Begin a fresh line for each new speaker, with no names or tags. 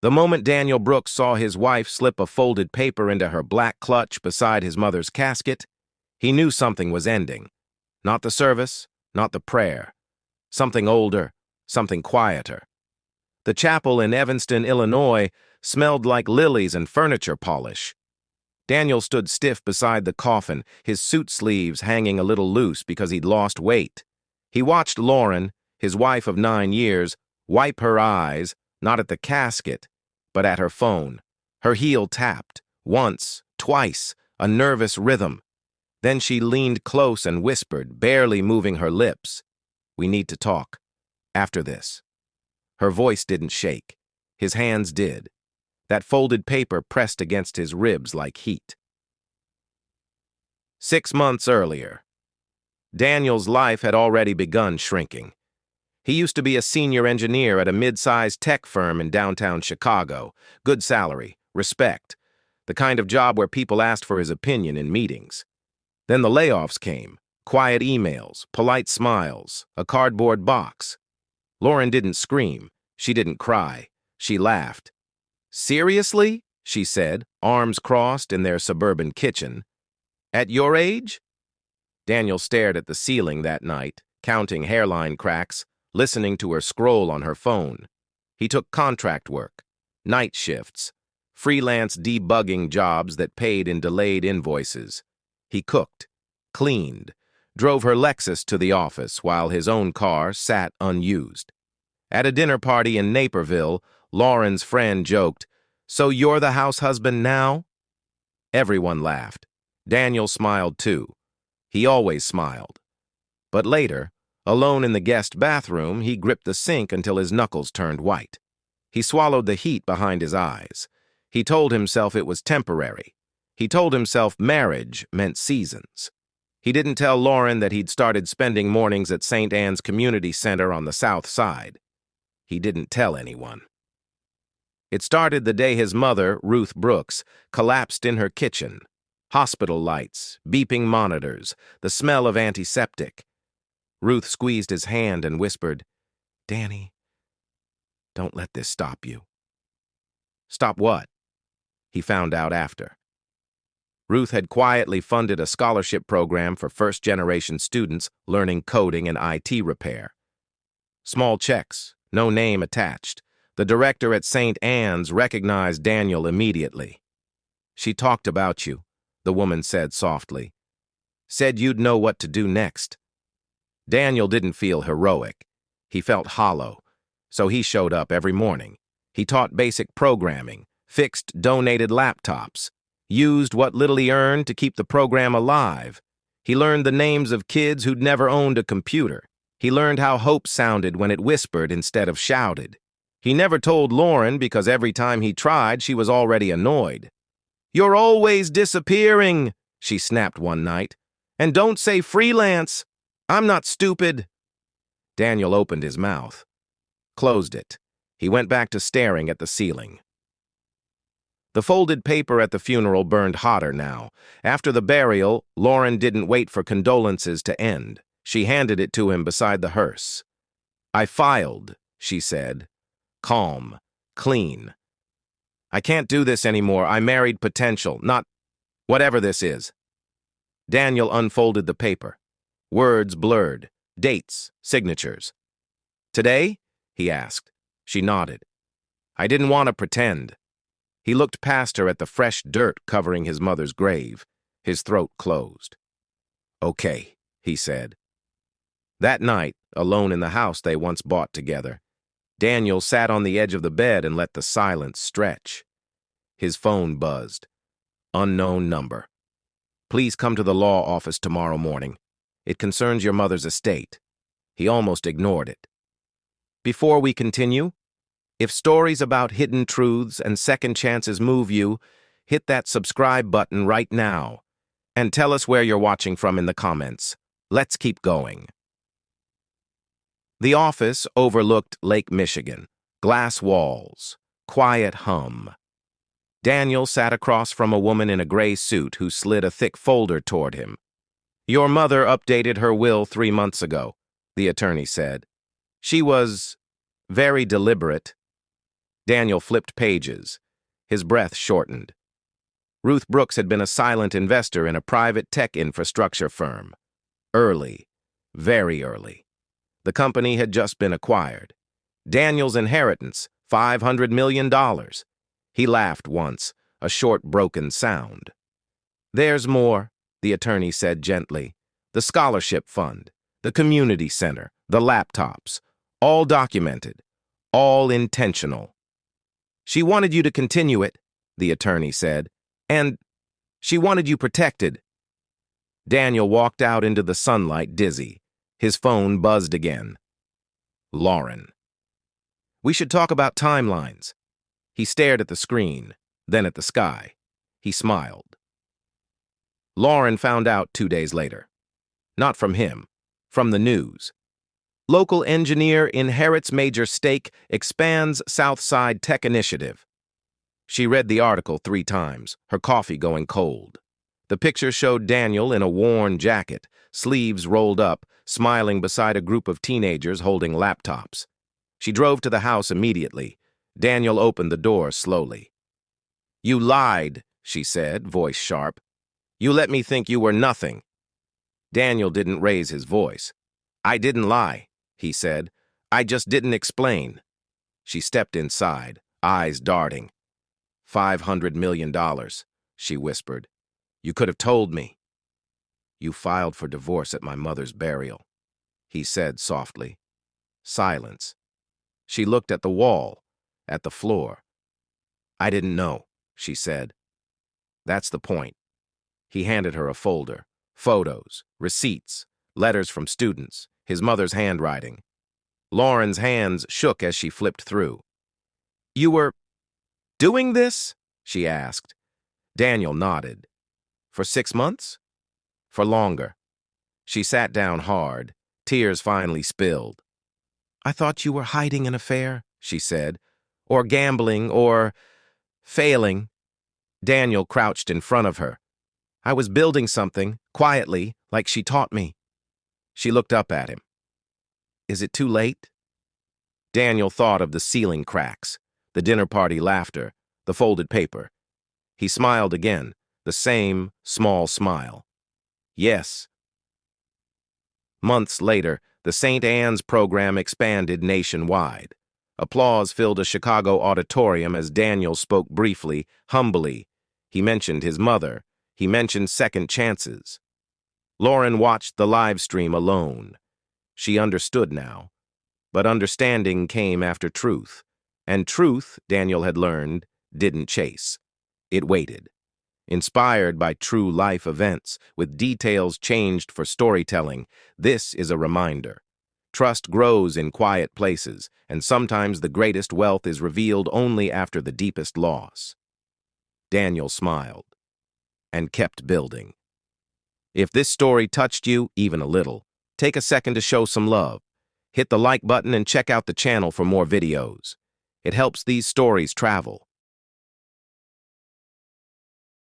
The moment Daniel Brooks saw his wife slip a folded paper into her black clutch beside his mother's casket, he knew something was ending. Not the service, not the prayer. Something older, something quieter. The chapel in Evanston, Illinois, smelled like lilies and furniture polish. Daniel stood stiff beside the coffin, his suit sleeves hanging a little loose because he'd lost weight. He watched Lauren, his wife of 9 years, wipe her eyes, not at the casket, but at her phone. Her heel tapped, once, twice, a nervous rhythm. Then she leaned close and whispered, barely moving her lips, "We need to talk. After this." Her voice didn't shake. His hands did. That folded paper pressed against his ribs like heat. 6 months earlier, Daniel's life had already begun shrinking. He used to be a senior engineer at a mid-sized tech firm in downtown Chicago. Good salary, respect, the kind of job where people asked for his opinion in meetings. Then the layoffs came, quiet emails, polite smiles, a cardboard box. Lauren didn't scream. She didn't cry. She laughed. "Seriously?" she said, arms crossed in their suburban kitchen. "At your age?" Daniel stared at the ceiling that night, counting hairline cracks, listening to her scroll on her phone. He took contract work, night shifts, freelance debugging jobs that paid in delayed invoices. He cooked, cleaned, drove her Lexus to the office while his own car sat unused. At a dinner party in Naperville, Lauren's friend joked, "So you're the house husband now?" Everyone laughed. Daniel smiled too. He always smiled. But later, alone in the guest bathroom, he gripped the sink until his knuckles turned white. He swallowed the heat behind his eyes. He told himself it was temporary. He told himself marriage meant seasons. He didn't tell Lauren that he'd started spending mornings at St. Anne's Community Center on the South Side. He didn't tell anyone. It started the day his mother, Ruth Brooks, collapsed in her kitchen. Hospital lights, beeping monitors, the smell of antiseptic. Ruth squeezed his hand and whispered, "Danny, don't let this stop you." Stop what? He found out after. Ruth had quietly funded a scholarship program for first-generation students learning coding and IT repair. Small checks, no name attached. The director at St. Anne's recognized Daniel immediately. "She talked about you," the woman said softly. "Said you'd know what to do next." Daniel didn't feel heroic. He felt hollow, so he showed up every morning. He taught basic programming, fixed donated laptops, used what little he earned to keep the program alive. He learned the names of kids who'd never owned a computer. He learned how hope sounded when it whispered instead of shouted. He never told Lauren because every time he tried, she was already annoyed. "You're always disappearing," she snapped one night. "And don't say freelance. I'm not stupid." Daniel opened his mouth, closed it. He went back to staring at the ceiling. The folded paper at the funeral burned hotter now. After the burial, Lauren didn't wait for condolences to end. She handed it to him beside the hearse. "I filed," she said. Calm, clean. "I can't do this anymore. I married potential, not whatever this is." Daniel unfolded the paper. Words blurred. Dates, signatures. "Today?" he asked. She nodded. "I didn't want to pretend." He looked past her at the fresh dirt covering his mother's grave. His throat closed. "Okay," he said. That night, alone in the house they once bought together, Daniel sat on the edge of the bed and let the silence stretch. His phone buzzed. Unknown number. "Please come to the law office tomorrow morning. It concerns your mother's estate." He almost ignored it. Before we continue, if stories about hidden truths and second chances move you, hit that subscribe button right now. And tell us where you're watching from in the comments. Let's keep going. The office overlooked Lake Michigan. Glass walls. Quiet hum. Daniel sat across from a woman in a gray suit who slid a thick folder toward him. "Your mother updated her will 3 months ago," the attorney said. "She was very deliberate." Daniel flipped pages. His breath shortened. Ruth Brooks had been a silent investor in a private tech infrastructure firm. Early, very early. The company had just been acquired. Daniel's inheritance, $500 million. He laughed once, a short, broken sound. There's more, the attorney said gently. The scholarship fund, the community center, the laptops, all documented, all intentional. She wanted you to continue it, the attorney said, and she wanted you protected. Daniel walked out into the sunlight dizzy. His phone buzzed again. Lauren. We should talk about timelines. He stared at the screen, then at the sky. He smiled. Lauren found out 2 days later. Not from him, from the news. Local engineer inherits major stake, expands Southside Tech Initiative. She read the article 3 times, her coffee going cold. The picture showed Daniel in a worn jacket, sleeves rolled up, smiling beside a group of teenagers holding laptops. She drove to the house immediately. Daniel opened the door slowly. You lied, she said, voice sharp. You let me think you were nothing. Daniel didn't raise his voice. I didn't lie, he said. I just didn't explain. She stepped inside, eyes darting. $500 million, she whispered. You could have told me. You filed for divorce at my mother's burial, he said softly. Silence. She looked at the wall, at the floor. I didn't know, she said. That's the point. He handed her a folder. Photos, receipts, letters from students, his mother's handwriting. Lauren's hands shook as she flipped through. You were doing this? She asked. Daniel nodded. For 6 months? For longer. She sat down hard. Tears finally spilled. I thought you were hiding an affair, she said. Or gambling, or failing. Daniel crouched in front of her. I was building something, quietly, like she taught me. She looked up at him. Is it too late? Daniel thought of the ceiling cracks, the dinner party laughter, the folded paper. He smiled again, the same small smile. Yes. Months later, the St. Anne's program expanded nationwide. Applause filled a Chicago auditorium as Daniel spoke briefly, humbly. He mentioned his mother. He mentioned second chances. Lauren watched the live stream alone. She understood now. But understanding came after truth. And truth, Daniel had learned, didn't chase. It waited. Inspired by true life events, with details changed for storytelling, this is a reminder. Trust grows in quiet places, and sometimes the greatest wealth is revealed only after the deepest loss. Daniel smiled and kept building. If this story touched you, even a little, take a second to show some love. Hit the like button and check out the channel for more videos. It helps these stories travel.